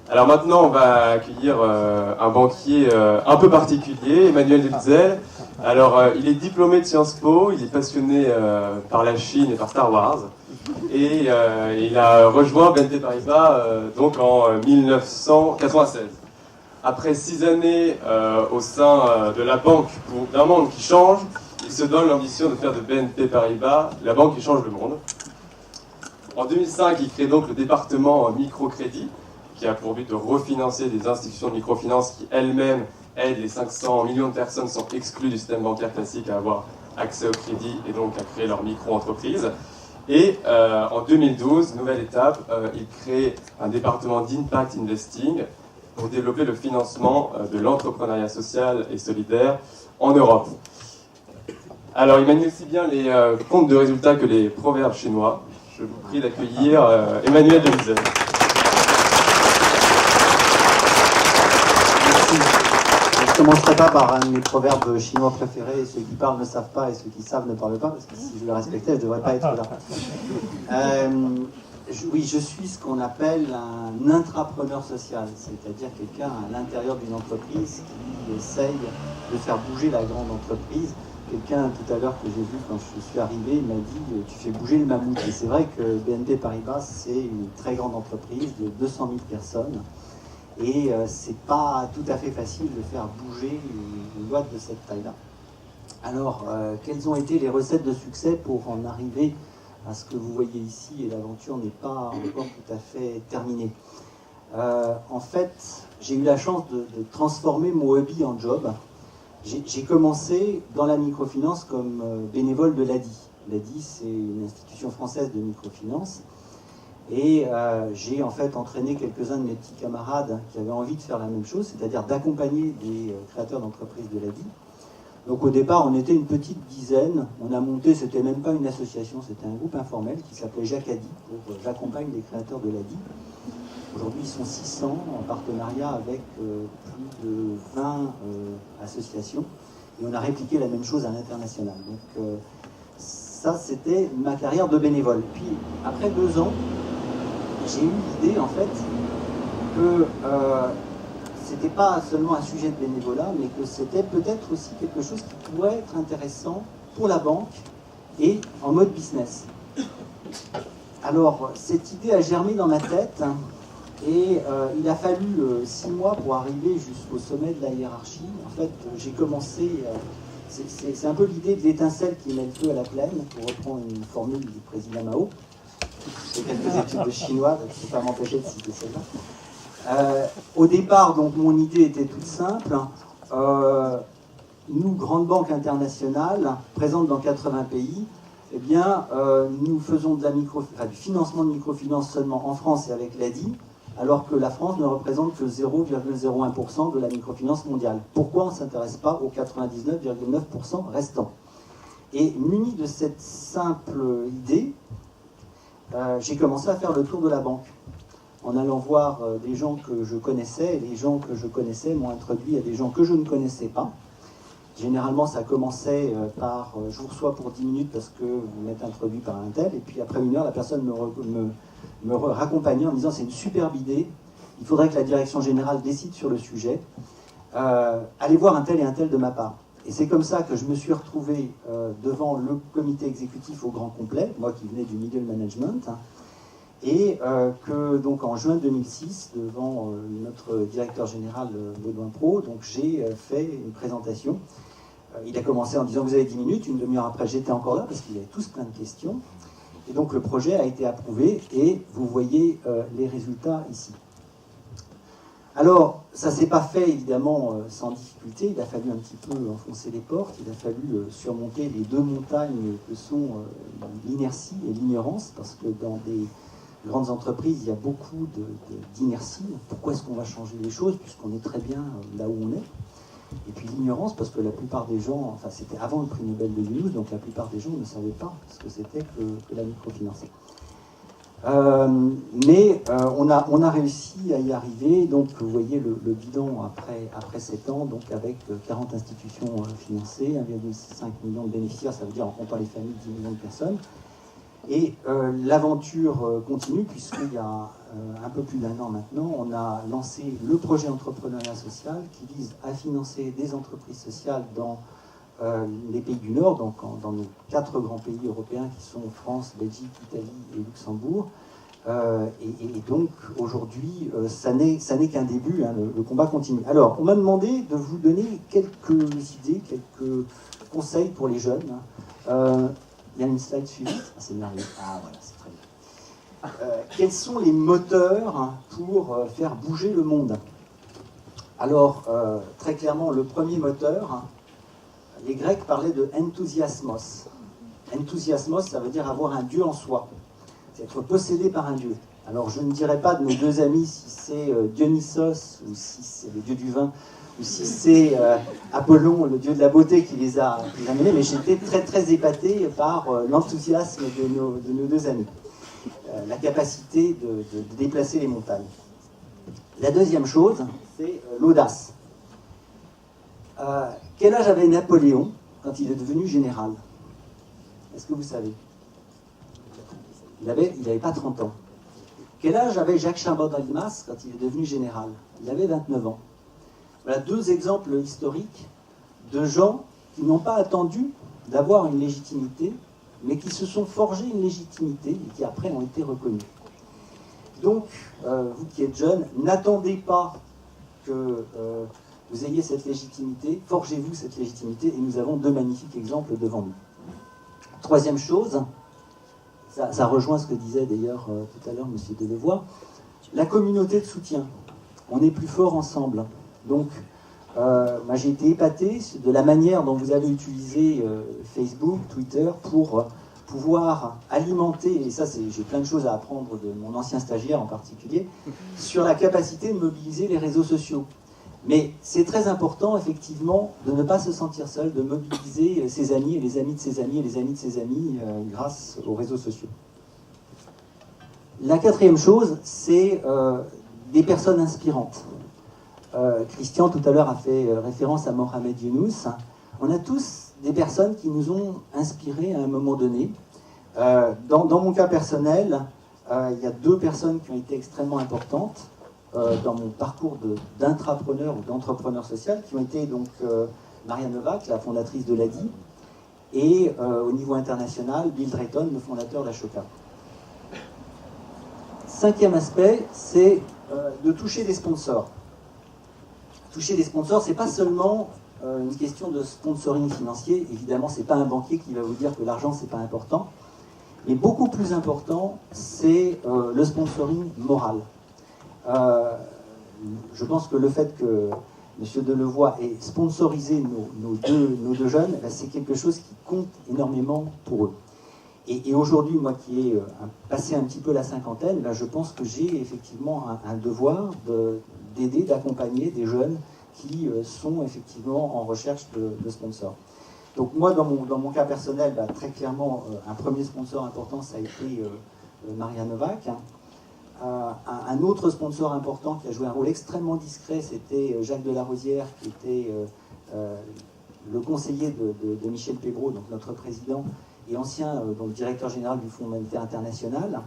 Alors maintenant, on va accueillir un banquier un peu particulier, Emmanuel Delzel. Alors, il est diplômé de Sciences Po, il est passionné par la Chine et par Star Wars. Et il a rejoint BNP Paribas donc en 1996. Après 6 années au sein de la banque d'un monde qui change, il se donne l'ambition de faire de BNP Paribas la banque qui change le monde. En 2005, il crée donc le département microcrédit, qui a pour but de refinancer des institutions de microfinance qui elles-mêmes aident les 500 millions de personnes qui sont exclues du système bancaire classique à avoir accès au crédit et donc à créer leur micro-entreprise. Et en 2012, nouvelle étape, il crée un département d'Impact Investing pour développer le financement de l'entrepreneuriat social et solidaire en Europe. Alors, il manie aussi bien les comptes de résultats que les proverbes chinois. Je vous prie d'accueillir Emmanuel Delzel. Je ne commencerai pas par un de mes proverbes chinois préférés, ceux qui parlent ne savent pas et ceux qui savent ne parlent pas, parce que si je le respectais, je ne devrais pas être là. Oui, je suis ce qu'on appelle un intrapreneur social, c'est-à-dire quelqu'un à l'intérieur d'une entreprise qui essaye de faire bouger la grande entreprise. Quelqu'un tout à l'heure que j'ai vu quand je suis arrivé m'a dit « tu fais bouger le mammouth ». Et c'est vrai que BNP Paribas, c'est une très grande entreprise de 200 000 personnes. Et c'est pas tout à fait facile de faire bouger une boîte de cette taille-là. Alors, quelles ont été les recettes de succès pour en arriver à ce que vous voyez ici, et l'aventure n'est pas encore tout à fait terminée. En fait, j'ai eu la chance de transformer mon hobby en job. J'ai commencé dans la microfinance comme bénévole de l'ADI. L'ADI, c'est une institution française de microfinance. Et j'ai en fait entraîné quelques-uns de mes petits camarades qui avaient envie de faire la même chose, c'est-à-dire d'accompagner des créateurs d'entreprises de l'ADI. Donc au départ, on était une petite dizaine. On a monté, c'était même pas une association, c'était un groupe informel qui s'appelait Jacadi, pour J'accompagne les créateurs de l'ADI. Aujourd'hui, ils sont 600 en partenariat avec plus de 20 associations. Et on a répliqué la même chose à l'international. Donc ça, c'était ma carrière de bénévole. Puis après 2 ans, j'ai eu l'idée en fait que c'était pas seulement un sujet de bénévolat, mais que c'était peut-être aussi quelque chose qui pourrait être intéressant pour la banque et en mode business. Alors, cette idée a germé dans ma tête et il a fallu 6 mois pour arriver jusqu'au sommet de la hiérarchie. En fait, j'ai commencé, c'est un peu l'idée de l'étincelle qui met le feu à la plaine, pour reprendre une formule du président Mao. J'ai quelques études de chinois, donc je ne peux pas m'empêcher de citer celle-là. Au départ, donc, mon idée était toute simple. Nous, grande banque internationale, présente dans 80 pays, eh bien, nous faisons du financement de microfinance seulement en France et avec l'ADI, alors que la France ne représente que 0,01% de la microfinance mondiale. Pourquoi on ne s'intéresse pas aux 99,9% restants? Et muni de cette simple idée, j'ai commencé à faire le tour de la banque, en allant voir des gens que je connaissais, et les gens que je connaissais m'ont introduit à des gens que je ne connaissais pas. Généralement, ça commençait par « je vous reçois pour 10 minutes parce que vous m'êtes introduit par un tel », et puis après 1 heure, la personne me raccompagnait en me disant « c'est une superbe idée, il faudrait que la direction générale décide sur le sujet, allez voir un tel et un tel de ma part ». Et c'est comme ça que je me suis retrouvé devant le comité exécutif au grand complet, moi qui venais du middle management, et que donc en juin 2006, devant notre directeur général Baudouin Pro, donc j'ai fait une présentation. Il a commencé en disant vous avez 10 minutes, une demi-heure après j'étais encore là parce qu'il y avait tous plein de questions. Et donc le projet a été approuvé et vous voyez les résultats ici. Alors, ça ne s'est pas fait évidemment sans difficulté, il a fallu un petit peu enfoncer les portes, il a fallu surmonter les 2 montagnes que sont l'inertie et l'ignorance, parce que dans des grandes entreprises, il y a beaucoup d'inertie. Pourquoi est-ce qu'on va changer les choses, puisqu'on est très bien là où on est? Et puis l'ignorance, parce que la plupart des gens, enfin c'était avant le prix Nobel de Mulhouse, donc la plupart des gens ne savaient pas ce que c'était que la microfinance. Mais on a réussi à y arriver. Donc vous voyez le bilan après 7 ans, donc avec 40 institutions financées, 1,5 million de bénéficiaires, ça veut dire en comptant les familles 10 millions de personnes. Et l'aventure continue, puisqu'il y a un peu plus d'1 an maintenant, on a lancé le projet entrepreneuriat social qui vise à financer des entreprises sociales dans les pays du Nord, donc dans nos 4 grands pays européens qui sont France, Belgique, Italie et Luxembourg. Et donc aujourd'hui, ça n'est qu'un début, hein, le combat continue. Alors, on m'a demandé de vous donner quelques idées, quelques conseils pour les jeunes. Il y a une slide suivante. Ah, c'est merveilleux. Ah voilà, c'est très bien. Quels sont les moteurs pour faire bouger le monde? Alors, très clairement, le premier moteur, les Grecs parlaient de enthousiasmos. Enthousiasmos, ça veut dire avoir un dieu en soi. C'est être possédé par un dieu. Alors, je ne dirais pas de nos 2 amis si c'est Dionysos, ou si c'est le dieu du vin, ou si c'est Apollon, le dieu de la beauté, qui les a menés, mais j'étais très très épaté par l'enthousiasme de nos 2 amis. La capacité de déplacer les montagnes. La deuxième chose, c'est l'audace. Quel âge avait Napoléon quand il est devenu général? Est-ce que vous savez? Il n'avait pas 30 ans. Quel âge avait Jacques Chaban-Delmas quand il est devenu général? Il avait 29 ans. Voilà 2 exemples historiques de gens qui n'ont pas attendu d'avoir une légitimité, mais qui se sont forgés une légitimité et qui après ont été reconnus. Donc, vous qui êtes jeunes, n'attendez pas que vous ayez cette légitimité, forgez-vous cette légitimité, et nous avons 2 magnifiques exemples devant nous. Troisième chose, ça rejoint ce que disait d'ailleurs tout à l'heure M. Delevoye, la communauté de soutien. On est plus fort ensemble. Donc, moi j'ai été épaté de la manière dont vous avez utilisé Facebook, Twitter pour pouvoir alimenter, et ça j'ai plein de choses à apprendre de mon ancien stagiaire en particulier, sur la capacité de mobiliser les réseaux sociaux. Mais c'est très important, effectivement, de ne pas se sentir seul, de mobiliser ses amis et les amis de ses amis et les amis de ses amis grâce aux réseaux sociaux. La 4e chose, c'est des personnes inspirantes. Christian, tout à l'heure, a fait référence à Mohamed Younous. On a tous des personnes qui nous ont inspirés à un moment donné. Dans mon cas personnel, il y a 2 personnes qui ont été extrêmement importantes dans mon parcours d'intrapreneur ou d'entrepreneur social, qui ont été donc Maria Novak, la fondatrice de l'ADI, et au niveau international, Bill Drayton, le fondateur d'Ashoka. 5e aspect, c'est de toucher des sponsors. Toucher des sponsors, c'est pas seulement une question de sponsoring financier. Évidemment, c'est pas un banquier qui va vous dire que l'argent c'est pas important. Mais beaucoup plus important, c'est le sponsoring moral. Je pense que le fait que M. Delevoye ait sponsorisé nos deux jeunes, c'est quelque chose qui compte énormément pour eux. Et aujourd'hui, moi qui ai passé un petit peu la cinquantaine, je pense que j'ai effectivement un devoir d'aider, d'accompagner des jeunes qui sont effectivement en recherche de sponsors. Donc moi, dans mon cas personnel, très clairement, un premier sponsor important, ça a été Maria Novak. Un autre sponsor important qui a joué un rôle extrêmement discret, c'était Jacques Delarosière, qui était le conseiller de Michel Pébreau, donc notre président, et ancien donc, directeur général du Fonds monétaire international.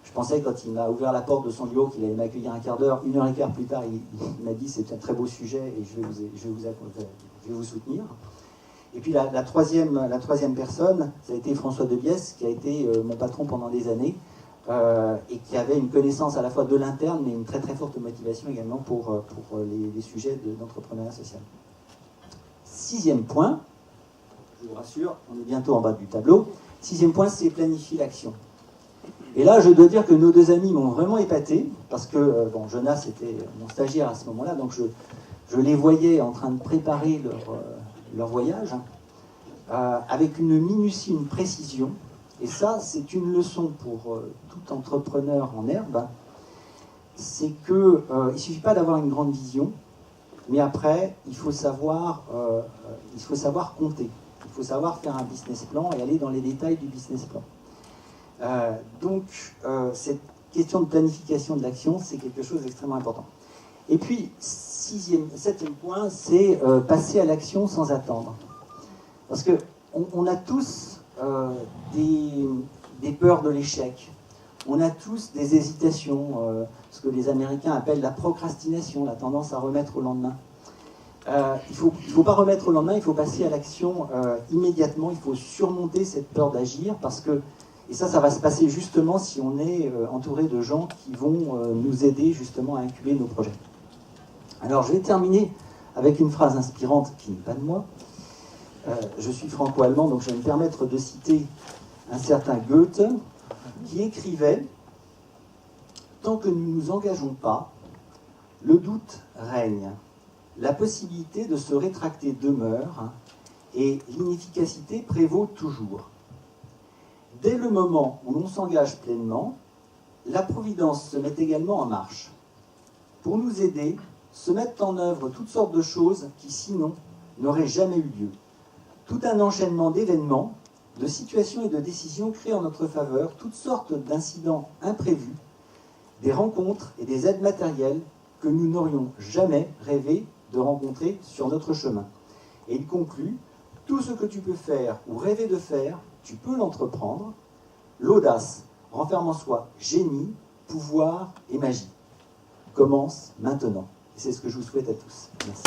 Je pensais, quand il m'a ouvert la porte de son bureau, qu'il allait m'accueillir un quart d'heure. 1h15 plus tard, il m'a dit c'est un très beau sujet et je vais vous soutenir. Et puis la troisième personne, ça a été François Debiès, qui a été mon patron pendant des années et qui avait une connaissance à la fois de l'interne, mais une très très forte motivation également pour les sujets d'entrepreneuriat social. 6e point, je vous rassure, on est bientôt en bas du tableau. 6e point, c'est planifier l'action. Et là, je dois dire que nos 2 amis m'ont vraiment épaté, parce que, Jonas était mon stagiaire à ce moment-là, donc je les voyais en train de préparer leur voyage, avec une minutie, une précision. Et ça, c'est une leçon pour tout entrepreneur en herbe. C'est qu'il ne suffit pas d'avoir une grande vision, mais après, il faut savoir compter. Il faut savoir faire un business plan et aller dans les détails du business plan. Donc, cette question de planification de l'action, c'est quelque chose d'extrêmement important. Et puis, 7e point, c'est passer à l'action sans attendre. Parce qu'on a tous des peurs de l'échec. On a tous des hésitations, ce que les Américains appellent la procrastination, la tendance à remettre au lendemain. Il faut pas remettre au lendemain, il faut passer à l'action immédiatement, il faut surmonter cette peur d'agir, parce que, et ça va se passer justement si on est entouré de gens qui vont nous aider justement à incuber nos projets. Alors je vais terminer avec une phrase inspirante qui n'est pas de moi. Je suis franco-allemand, donc je vais me permettre de citer un certain Goethe, qui écrivait « Tant que nous ne nous engageons pas, le doute règne. La possibilité de se rétracter demeure et l'inefficacité prévaut toujours. Dès le moment où l'on s'engage pleinement, la Providence se met également en marche. Pour nous aider, se mettent en œuvre toutes sortes de choses qui, sinon, n'auraient jamais eu lieu. Tout un enchaînement d'événements, de situations et de décisions créent en notre faveur toutes sortes d'incidents imprévus, des rencontres et des aides matérielles que nous n'aurions jamais rêvé de rencontrer sur notre chemin. » Et il conclut « Tout ce que tu peux faire ou rêver de faire, tu peux l'entreprendre. L'audace renferme en soi génie, pouvoir et magie. Commence maintenant. » Et c'est ce que je vous souhaite à tous. Merci.